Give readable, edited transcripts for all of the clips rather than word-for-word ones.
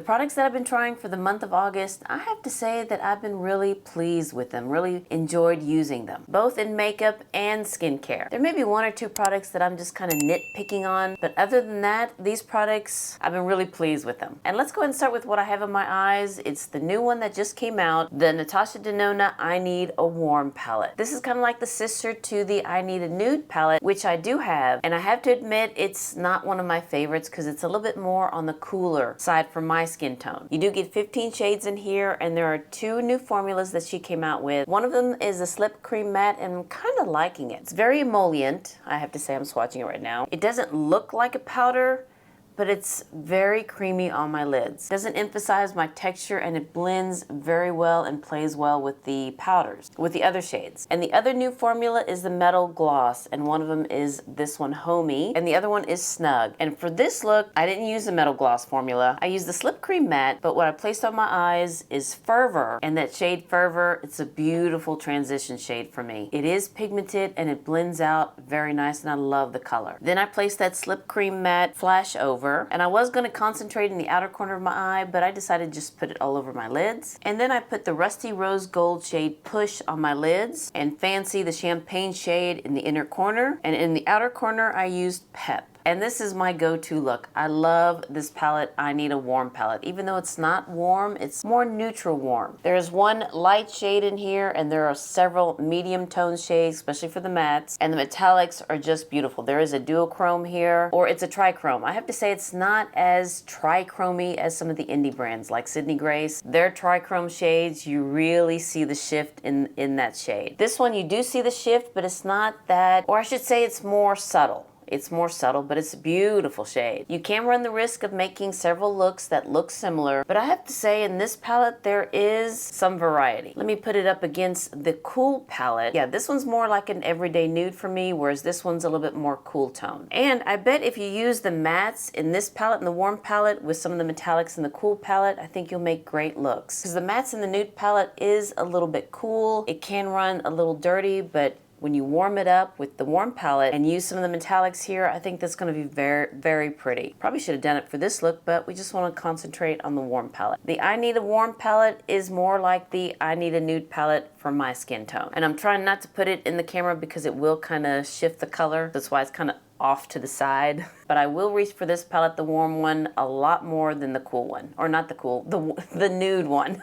products that I've been trying for the month of August, I have to say that I've been really pleased with them, really enjoyed using them, both in makeup and skincare. There may be one or two products that I'm just kind of nitpicking on, but other than that, these products, I've been really pleased with them. And let's go ahead and start with what I have on my eyes. It's the new one that just came out, the Natasha Denona I Need a Warm palette. This is kind of like the sister to the I Need a Nude palette, which I do have, and I have to admit it's not one of my favorites because it's a little bit more on the cooler side for my skin tone. You do get 15 shades in here, and there are two new formulas that she came out with. One of them is a slip cream matte, and I'm kind of liking it. It's very emollient. I have to say, I'm swatching it right now. It doesn't look like a powder, but it's very creamy on my lids. Doesn't emphasize my texture, and it blends very well and plays well with the powders, with the other shades. And the other new formula is the Metal Gloss, and one of them is this one, Homey, and the other one is Snug. And for this look, I didn't use the Metal Gloss formula. I used the Slip Cream Matte, but what I placed on my eyes is Fervor, and that shade Fervor, it's a beautiful transition shade for me. It is pigmented, and it blends out very nice, and I love the color. Then I placed that Slip Cream Matte Flash Over, and I was going to concentrate in the outer corner of my eye, but I decided to just put it all over my lids. And then I put the Rusty Rose Gold shade Push on my lids, and Fancy, the Champagne shade, in the inner corner, and in the outer corner I used Pep. And this is my go-to look. I love this palette, I Need a Warm palette. Even though it's not warm, it's more neutral warm. There's one light shade in here, and there are several medium tone shades, especially for the mattes. And the metallics are just beautiful. There is a duochrome here, or it's a trichrome. I have to say it's not as trichromy as some of the indie brands like Sydney Grace. Their trichrome shades, you really see the shift in that shade. This one, you do see the shift, but it's not that, or I should say it's more subtle. It's more subtle, but it's a beautiful shade. You can run the risk of making several looks that look similar, but I have to say in this palette, there is some variety. Let me put it up against the Cool palette. Yeah, this one's more like an everyday nude for me, whereas this one's a little bit more cool tone. And I bet if you use the mattes in this palette and the Warm palette with some of the metallics in the Cool palette, I think you'll make great looks. Because the mattes in the Nude palette is a little bit cool. It can run a little dirty, but when you warm it up with the Warm palette and use some of the metallics here, I think that's going to be very, very pretty. Probably should have done it for this look, but we just want to concentrate on the Warm palette. The I Need a Warm palette is more like the I Need a Nude palette for my skin tone. And I'm trying not to put it in the camera because it will kind of shift the color. That's why it's kind of off to the side. But I will reach for this palette, the Warm one, a lot more than the Cool one. Or not the Cool, the Nude one.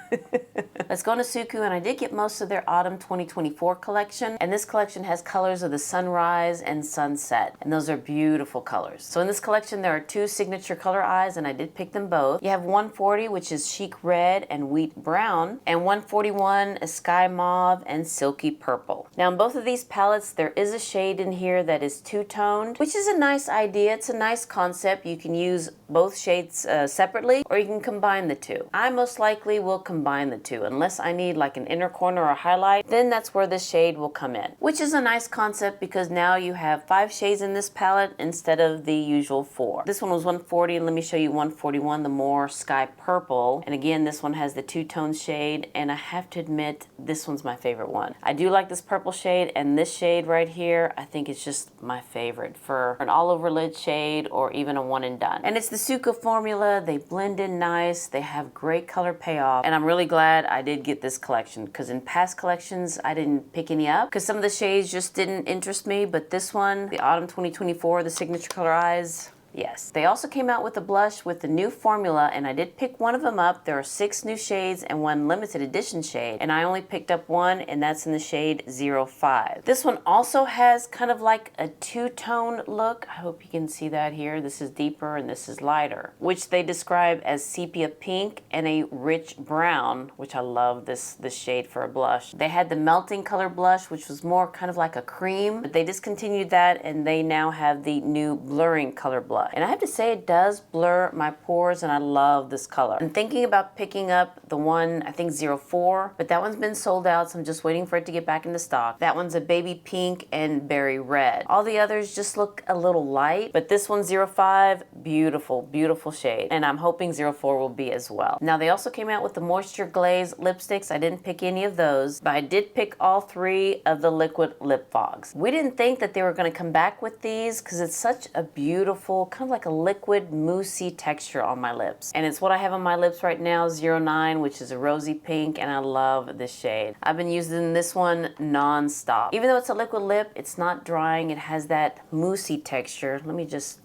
Let's go into SUQQU, and I did get most of their Autumn 2024 collection. And this collection has colors of the Sunrise and Sunset. And those are beautiful colors. So in this collection, there are two signature color eyes, and I did pick them both. You have 140, which is Chic Red and Wheat Brown, and 141 is Sky Mauve and Silky Purple. Now in both of these palettes, there is a shade in here that is two-toned, which is a nice idea. It's a nice concept. You can use both shades separately, or you can combine the two. I most likely will combine the two. Unless I need like an inner corner or a highlight, then that's where this shade will come in. Which is a nice concept because now you have 5 shades in this palette instead of the usual 4. This one was 140, and let me show you 141, the more Sky Purple. And again, this one has the two-tone shade, and I have to admit, this one's my favorite one. I do like this purple shade, and this shade right here, I think it's just my favorite for an all-over lid shade or even a one and done. And it's the SUQQU formula. They blend in nice. They have great color payoff. And I'm really glad I did get this collection because in past collections, I didn't pick any up because some of the shades just didn't interest me. But this one, the Autumn 2024, the Signature Color Eyes, yes. They also came out with a blush with the new formula, and I did pick one of them up. There are 6 new shades and 1 limited edition shade, and I only picked up one, and that's in the shade 05. This one also has kind of like a two-tone look. I hope you can see that here. This is deeper and this is lighter, which they describe as sepia pink and a rich brown, which I love this shade for a blush. They had the melting color blush, which was more kind of like a cream, but they discontinued that, and they now have the new blurring color blush. And I have to say, it does blur my pores, and I love this color. I'm thinking about picking up the one, I think 04, but that one's been sold out, so I'm just waiting for it to get back into stock. That one's a baby pink and berry red. All the others just look a little light, but this one's 05, beautiful, beautiful shade. And I'm hoping 04 will be as well. Now, they also came out with the Moisture Glaze lipsticks. I didn't pick any of those, but I did pick all 3 of the liquid lip fogs. We didn't think that they were going to come back with these because it's such a beautiful kind of like a liquid moussey texture on my lips. And it's what I have on my lips right now, 09, which is a rosy pink, and I love this shade. I've been using this one non-stop. Even though it's a liquid lip, it's not drying. It has that moussey texture. Let me just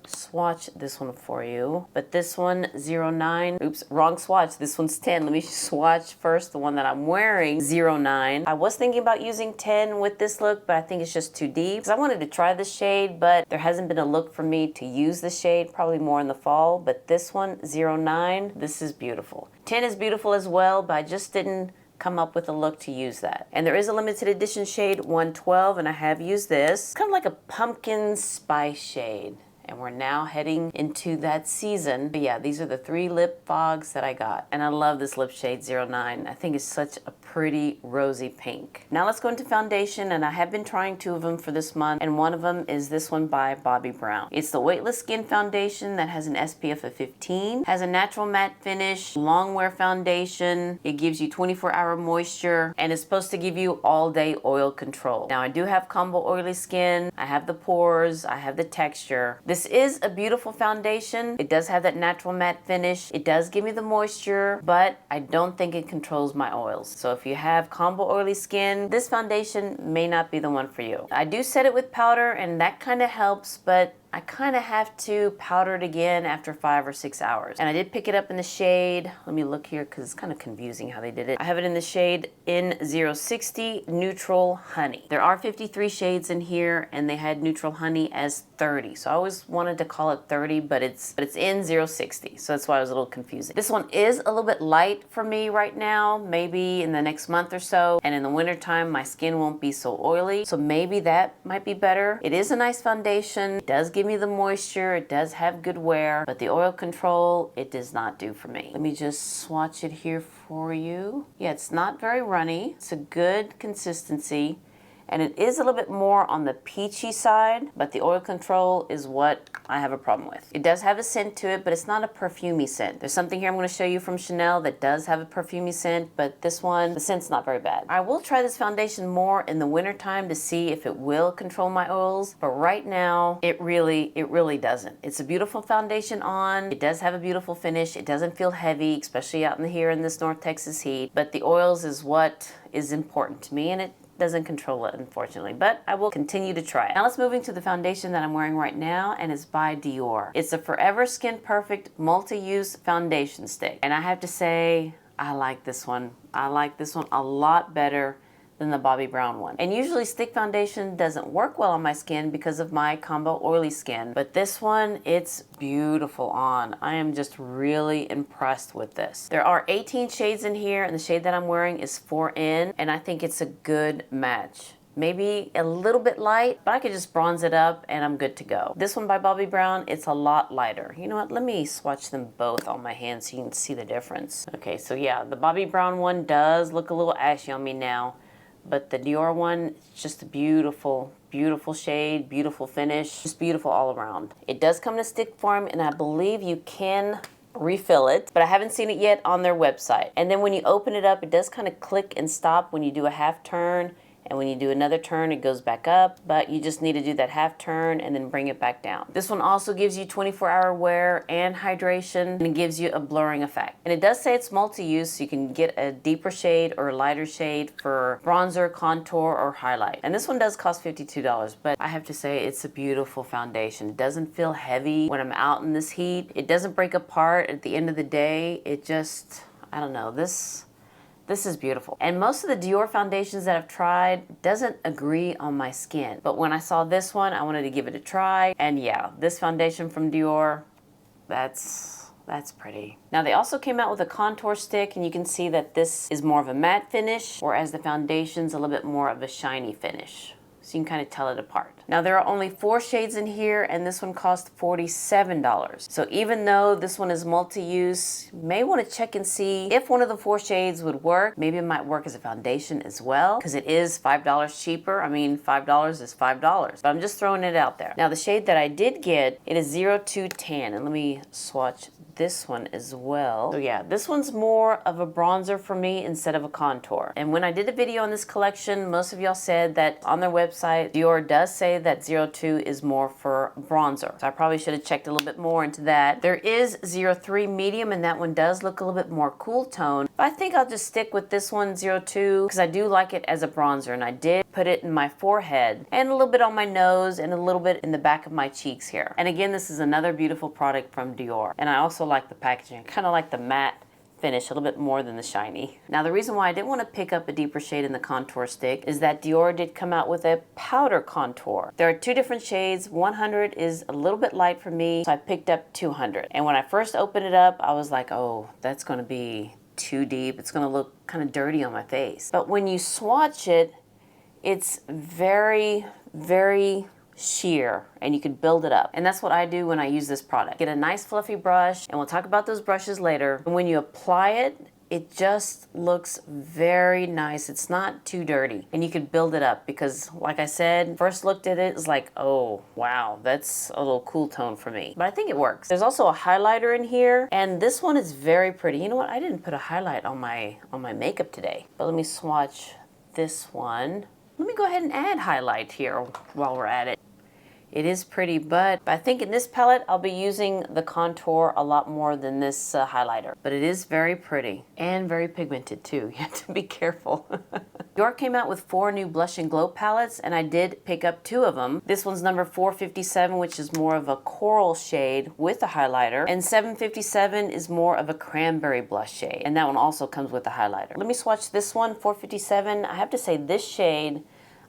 swatch this one for you. But this one, 09, oops, wrong swatch. This one's 10. Let me swatch first the one that I'm wearing, 09. I was thinking about using 10 with this look, but I think it's just too deep. Because I wanted to try this shade, but there hasn't been a look for me to use the shade, probably more in the fall. But this one, 09, this is beautiful. 10 is beautiful as well, but I just didn't come up with a look to use that. And there is a limited edition shade, 112, and I have used this. It's kind of like a pumpkin spice shade. And we're now heading into that season. But yeah, these are the 3 lip fogs that I got. And I love this lip shade 09. I think it's such a pretty rosy pink. Now let's go into foundation, and I have been trying 2 of them for this month, and one of them is this one by Bobbi Brown. It's the Weightless Skin Foundation that has an SPF of 15, has a natural matte finish, long wear foundation. It gives you 24-hour moisture, and it's supposed to give you all day oil control. Now I do have combo oily skin. I have the pores, I have the texture. This is a beautiful foundation. It does have that natural matte finish. It does give me the moisture, but I don't think it controls my oils. So if you have combo oily skin, this foundation may not be the one for you. I do set it with powder, and that kind of helps, but I kind of have to powder it again after 5 or 6 hours. And I did pick it up in the shade. Let me look here because it's kind of confusing how they did it. I have it in the shade N060 Neutral Honey. There are 53 shades in here, and they had Neutral Honey as 30. So I always wanted to call it 30, but it's N060. So that's why I was a little confusing. This one is a little bit light for me right now, maybe in the next month or so. And in the wintertime, my skin won't be so oily. So maybe that might be better. It is a nice foundation. It does give me the moisture. It does have good wear, but the oil control, it does not do for me. Let me just swatch it here for you. Yeah, it's not very runny. It's a good consistency. And it is a little bit more on the peachy side, but the oil control is what I have a problem with. It does have a scent to it, but it's not a perfumey scent. There's something here I'm going to show you from Chanel that does have a perfumey scent, but this one, the scent's not very bad. I will try this foundation more in the wintertime to see if it will control my oils, but right now, it really doesn't. It's a beautiful foundation on. It does have a beautiful finish. It doesn't feel heavy, especially out in here in this North Texas heat, but the oils is what is important to me, and it doesn't control it, unfortunately, but I will continue to try it. Now let's move into the foundation that I'm wearing right now, and it's by Dior. It's a Forever Skin Perfect multi-use foundation stick, and I have to say, I like this one. I like this one a lot better than the Bobbi Brown one. And usually stick foundation doesn't work well on my skin because of my combo oily skin, but this one, it's beautiful on. I am just really impressed with this. There are 18 shades in here, and the shade that I'm wearing is 4N, and I think it's a good match. Maybe a little bit light, but I could just bronze it up and I'm good to go. This one by Bobbi Brown, it's a lot lighter. You know what, let me swatch them both on my hands so you can see the difference. Okay, so yeah, the Bobbi Brown one does look a little ashy on me now, but the Dior one, it's just a beautiful, beautiful shade, beautiful finish, just beautiful all around. It does come in a stick form, and I believe you can refill it, but I haven't seen it yet on their website. And then when you open it up, it does kind of click and stop when you do a half turn. And when you do another turn, it goes back up, but you just need to do that half turn and then bring it back down. This one also gives you 24-hour wear and hydration, and it gives you a blurring effect. And it does say it's multi-use, so you can get a deeper shade or a lighter shade for bronzer, contour, or highlight. And this one does cost $52, but I have to say it's a beautiful foundation. It doesn't feel heavy when I'm out in this heat. It doesn't break apart at the end of the day. It just, I don't know, This is beautiful. And most of the Dior foundations that I've tried doesn't agree on my skin. But when I saw this one, I wanted to give it a try. And yeah, this foundation from Dior, that's pretty. Now they also came out with a contour stick, and you can see that this is more of a matte finish, whereas the foundation's a little bit more of a shiny finish. So you can kind of tell it apart. Now there are only 4 shades in here, and this one cost $47. So even though this one is multi-use, you may want to check and see if one of the 4 shades would work. Maybe it might work as a foundation as well, because it is $5 cheaper. I mean, $5 is $5, but I'm just throwing it out there. Now the shade that I did get, it is 02 Tan, and let me swatch this one as well. So yeah, this one's more of a bronzer for me instead of a contour. And when I did a video on this collection, most of y'all said that on their website, Dior does say that 02 is more for bronzer. So I probably should have checked a little bit more into that. There is 03 medium, and that one does look a little bit more cool tone. But I think I'll just stick with this one, 02, because I do like it as a bronzer, and I did put it in my forehead and a little bit on my nose and a little bit in the back of my cheeks here. And again, this is another beautiful product from Dior. And I also like the packaging. I kind of like the matte finish a little bit more than the shiny. Now, the reason why I didn't want to pick up a deeper shade in the contour stick is that Dior did come out with a powder contour. There are two different shades. 100 is a little bit light for me, so I picked up 200. And when I first opened it up, I was like, oh, that's going to be too deep. It's going to look kind of dirty on my face. But when you swatch it, it's very, very sheer, and you can build it up. And that's what I do when I use this product. Get a nice fluffy brush, and we'll talk about those brushes later. And when you apply it, it just looks very nice. It's not too dirty, and you can build it up because, like I said, first looked at it, it's like, oh, wow, that's a little cool tone for me. But I think it works. There's also a highlighter in here, and this one is very pretty. You know what? I didn't put a highlight on my makeup today, but let me swatch this one. Let me go ahead and add highlight here while we're at it. It is pretty, but I think in this palette, I'll be using the contour a lot more than this highlighter. But it is very pretty and very pigmented too. You have to be careful. Dior came out with 4 new Blush and Glow palettes, and I did pick up 2 of them. This one's number 457, which is more of a coral shade with a highlighter, and 757 is more of a cranberry blush shade, and that one also comes with a highlighter. Let me swatch this one, 457. I have to say this shade,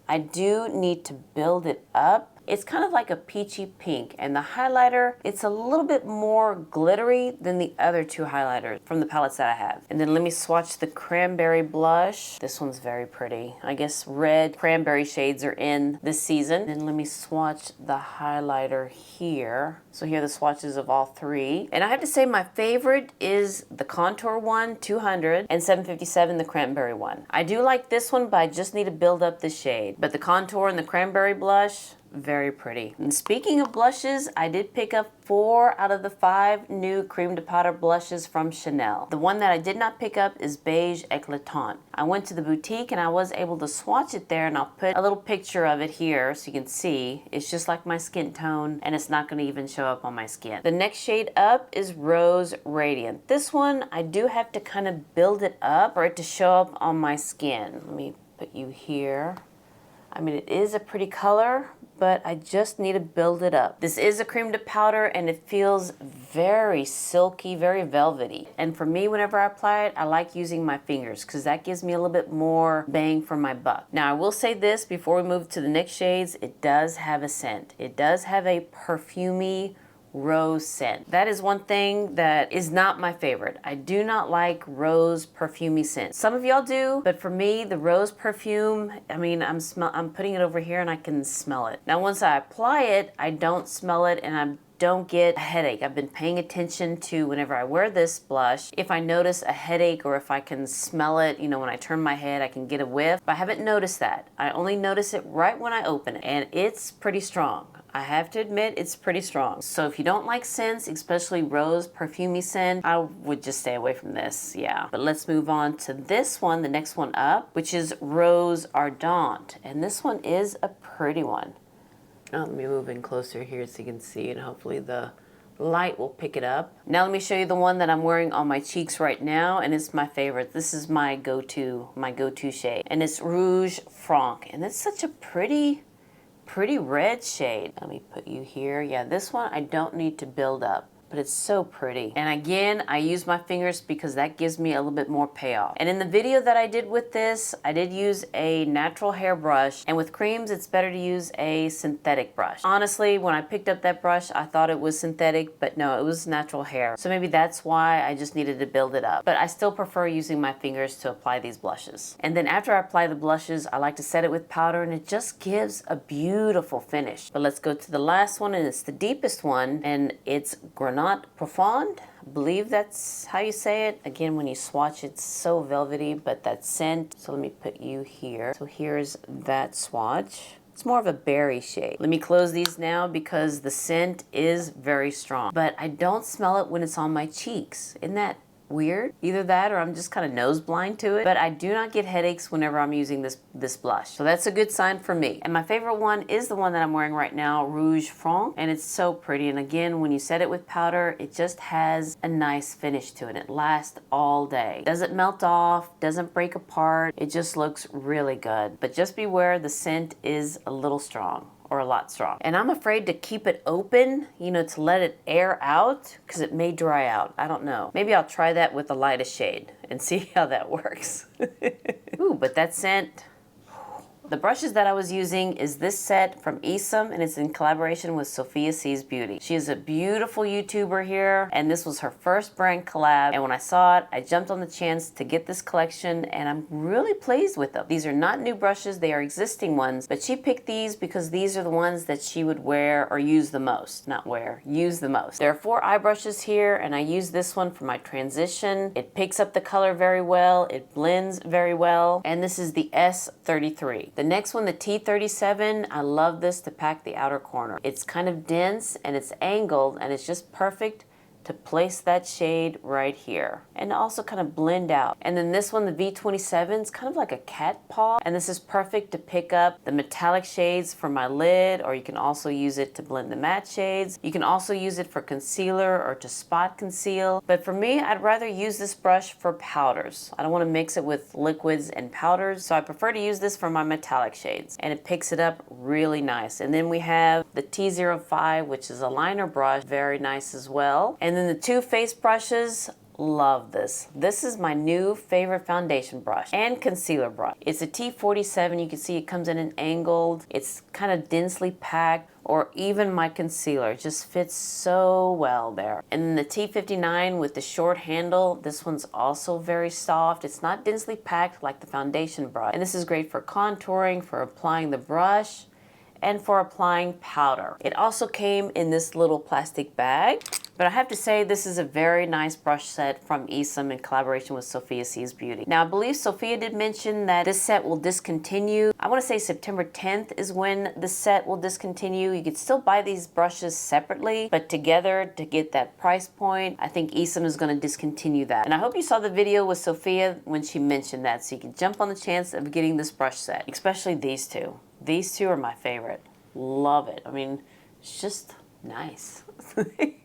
I do need to build it up. It's kind of like a peachy pink, and the highlighter, it's a little bit more glittery than the other 2 highlighters from the palettes that I have. And then let me swatch the cranberry blush. This one's very pretty. I guess red cranberry shades are in this season. And let me swatch the highlighter here. So here are the swatches of all 3. And I have to say my favorite is the contour one, 200, and 757, the cranberry one. I do like this one, but I just need to build up the shade. But the contour and the cranberry blush, very pretty. And speaking of blushes, I did pick up 4 out of the 5 new cream to powder blushes from Chanel. The one that I did not pick up is Beige Eclatant. I went to the boutique and I was able to swatch it there, and I'll put a little picture of it here so you can see. It's just like my skin tone, and it's not going to even show up on my skin. The next shade up is Rose Radiant. This one, I do have to kind of build it up for it to show up on my skin. Let me put you here. I mean, it is a pretty color, but I just need to build it up. This is a cream to powder, and it feels very silky, very velvety. And for me, whenever I apply it, I like using my fingers because that gives me a little bit more bang for my buck. Now, I will say this before we move to the next shades, it does have a scent. It does have a perfumey rose scent. That is one thing that is not my favorite. I do not like rose perfumey scent. Some of y'all do, but for me, the rose perfume, I mean, I'm putting it over here and I can smell it. Now, once I apply it, I don't smell it, and I don't get a headache. I've been paying attention to whenever I wear this blush, if I notice a headache or if I can smell it, you know, when I turn my head, I can get a whiff. But I haven't noticed that. I only notice it right when I open it, and it's pretty strong. I have to admit, it's pretty strong. So if you don't like scents, especially rose perfumey scent, I would just stay away from this, yeah. But let's move on to this one, the next one up, which is Rose Ardente. And this one is a pretty one. Now let me move in closer here so you can see, and hopefully the light will pick it up. Now let me show you the one that I'm wearing on my cheeks right now, and it's my favorite. This is my go-to shade, and it's Rouge Franc, and it's such a pretty red shade. Let me put you here. Yeah, this one I don't need to build up, but it's so pretty. And again, I use my fingers because that gives me a little bit more payoff. And in the video that I did with this, I did use a natural hair brush, and with creams, it's better to use a synthetic brush. Honestly, when I picked up that brush, I thought it was synthetic, but no, it was natural hair. So maybe that's why I just needed to build it up. But I still prefer using my fingers to apply these blushes. And then after I apply the blushes, I like to set it with powder, and it just gives a beautiful finish. But let's go to the last one, and it's the deepest one, and it's Grenade Profonde. I believe that's how you say it. Again, when you swatch, it's so velvety, but that scent. So let me put you here. So here's that swatch. It's more of a berry shade. Let me close these now because the scent is very strong, but I don't smell it when it's on my cheeks. Isn't that weird? Either that or I'm just kind of nose blind to it, but I do not get headaches whenever I'm using this blush. So that's a good sign for me. And my favorite one is the one that I'm wearing right now, Rouge Franc, and it's so pretty. And again, when you set it with powder, it just has a nice finish to it. It lasts all day. Doesn't melt off, doesn't break apart. It just looks really good. But just beware, the scent is a little strong. Or a lot strong. And I'm afraid to keep it open, you know, to let it air out because it may dry out. I don't know. Maybe I'll try that with the lightest shade and see how that works. Ooh, but that scent. The brushes that I was using is this set from Esum, and it's in collaboration with Sophia Sees Beauty. She is a beautiful YouTuber here, and this was her first brand collab. And when I saw it, I jumped on the chance to get this collection, and I'm really pleased with them. These are not new brushes, they are existing ones, but she picked these because these are the ones that she would wear or use the most. Not wear, use the most. There are 4 eye brushes here, and I use this one for my transition. It picks up the color very well, it blends very well, and this is the S33. The next one, the T37, I love this to pack the outer corner. It's kind of dense and it's angled and it's just perfect to place that shade right here and also kind of blend out. And then this one, the V27, is kind of like a cat paw, and this is perfect to pick up the metallic shades for my lid, or you can also use it to blend the matte shades. You can also use it for concealer or to spot conceal, but for me, I'd rather use this brush for powders. I don't want to mix it with liquids and powders, so I prefer to use this for my metallic shades, and it picks it up really nice. And then we have the T05, which is a liner brush, very nice as well. And then the 2 face brushes, love this. This is my new favorite foundation brush and concealer brush. It's a T47. You can see it comes in an angled. It's kind of densely packed, or even my concealer. It just fits so well there. And then the T59 with the short handle, this one's also very soft. It's not densely packed like the foundation brush. And this is great for contouring, for applying the brush, and for applying powder. It also came in this little plastic bag. But I have to say, this is a very nice brush set from Esum in collaboration with Sophia Sees Beauty. Now, I believe Sophia did mention that this set will discontinue. I want to say September 10th is when the set will discontinue. You could still buy these brushes separately, but together to get that price point, I think Esum is going to discontinue that. And I hope you saw the video with Sophia when she mentioned that, so you can jump on the chance of getting this brush set, especially these 2. These 2 are my favorite. Love it. I mean, it's just nice.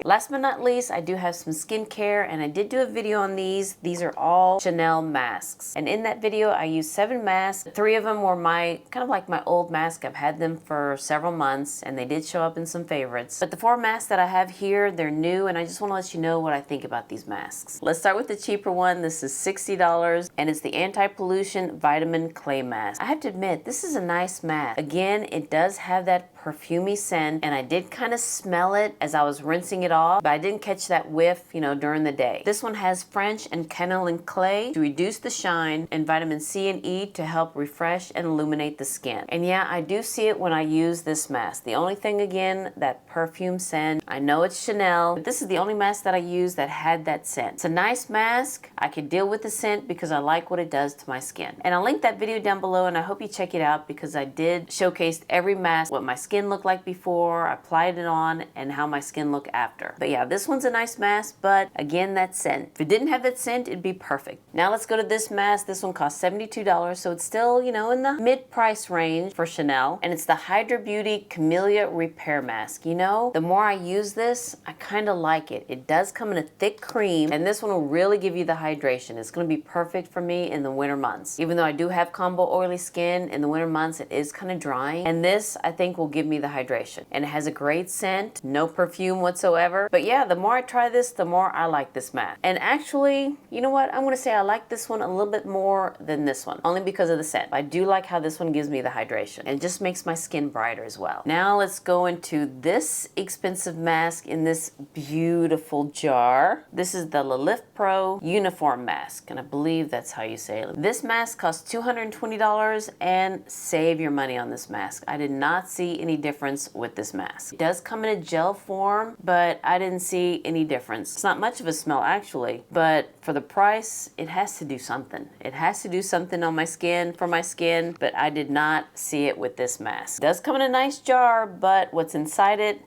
Last but not least, I do have some skincare, and I did do a video on these. These are all Chanel masks. And in that video, I used 7 masks. 3 of them were my, kind of like my old mask. I've had them for several months, and they did show up in some favorites. But the 4 masks that I have here, they're new, and I just want to let you know what I think about these masks. Let's start with the cheaper one. This is $60, and it's the Anti-Pollution Vitamin Clay Mask. I have to admit, this is a nice mask. Again, it does have that perfumey scent, and I did kind of smell it as I was rinsing it off, but I didn't catch that whiff, you know, during the day. This one has French and Quenelle clay to reduce the shine, and vitamin C and E to help refresh and illuminate the skin. And yeah, I do see it when I use this mask. The only thing, again, that perfume scent. I know it's Chanel, but this is the only mask that I used that had that scent. It's a nice mask. I could deal with the scent because I like what it does to my skin. And I'll link that video down below, and I hope you check it out because I did showcase every mask, what my skin looked like before, I applied it on, and how my skin looked after. But yeah, this one's a nice mask, but again, that scent. If it didn't have that scent, it'd be perfect. Now let's go to this mask. This one costs $72, so it's still, you know, in the mid-price range for Chanel, and it's the Hydra Beauty Camellia Repair Mask. You know, the more I use this, I kind of like it. It does come in a thick cream, and this one will really give you the hydration. It's going to be perfect for me in the winter months. Even though I do have combo oily skin, in the winter months it is kind of drying, and this I think will give me the hydration. And it has a great scent, no perfume whatsoever. But yeah, the more I try this, the more I like this mask. And actually, you know what? I'm going to say I like this one a little bit more than this one, only because of the scent. I do like how this one gives me the hydration, and it just makes my skin brighter as well. Now let's go into this expensive mask in this beautiful jar. This is the Lift Pro Uniform Mask, and I believe that's how you say it. This mask costs $220, and save your money on this mask. I did not see any difference with this mask. It does come in a gel form, but but I didn't see any difference. It's not much of a smell actually, but for the price, it has to do something. It has to do something on my skin, for my skin, but I did not see it with this mask. It does come in a nice jar, but what's inside it,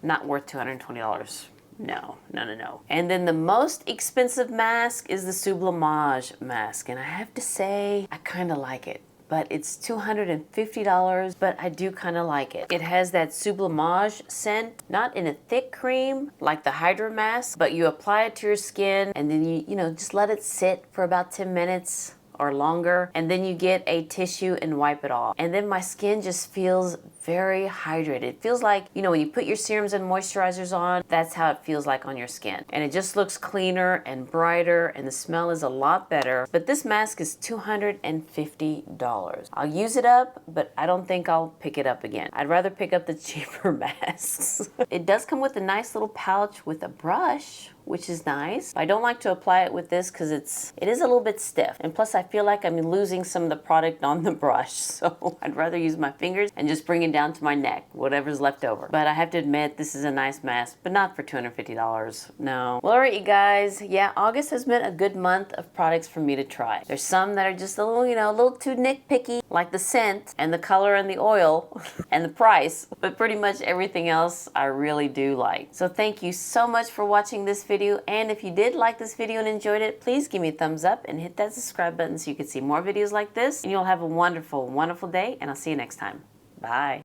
not worth $220. No, no, no, no. And then the most expensive mask is the Sublimage mask. And I have to say, I kind of like it. But it's $250, but I do kind of like it. It has that Sublimage scent, not in a thick cream like the Hydra mask, but you apply it to your skin and then you know, just let it sit for about 10 minutes or longer, and then you get a tissue and wipe it off. And then my skin just feels very hydrated. It feels like, you know, when you put your serums and moisturizers on, that's how it feels like on your skin. And it just looks cleaner and brighter, and the smell is a lot better. But this mask is $250. I'll use it up, but I don't think I'll pick it up again. I'd rather pick up the cheaper masks. It does come with a nice little pouch with a brush, which is nice. I don't like to apply it with this because it is a little bit stiff. And plus I feel like I'm losing some of the product on the brush. So I'd rather use my fingers and just bring it down to my neck, whatever's left over. But I have to admit, this is a nice mask, but not for $250. No. Well, all right, you guys. Yeah, August has been a good month of products for me to try. There's some that are just a little, you know, a little too nitpicky, like the scent and the color and the oil and the price. But pretty much everything else I really do like. So thank you so much for watching this video. And if you did like this video and enjoyed it, please give me a thumbs up and hit that subscribe button so you can see more videos like this. And you'll have a wonderful, wonderful day, and I'll see you next time. Bye.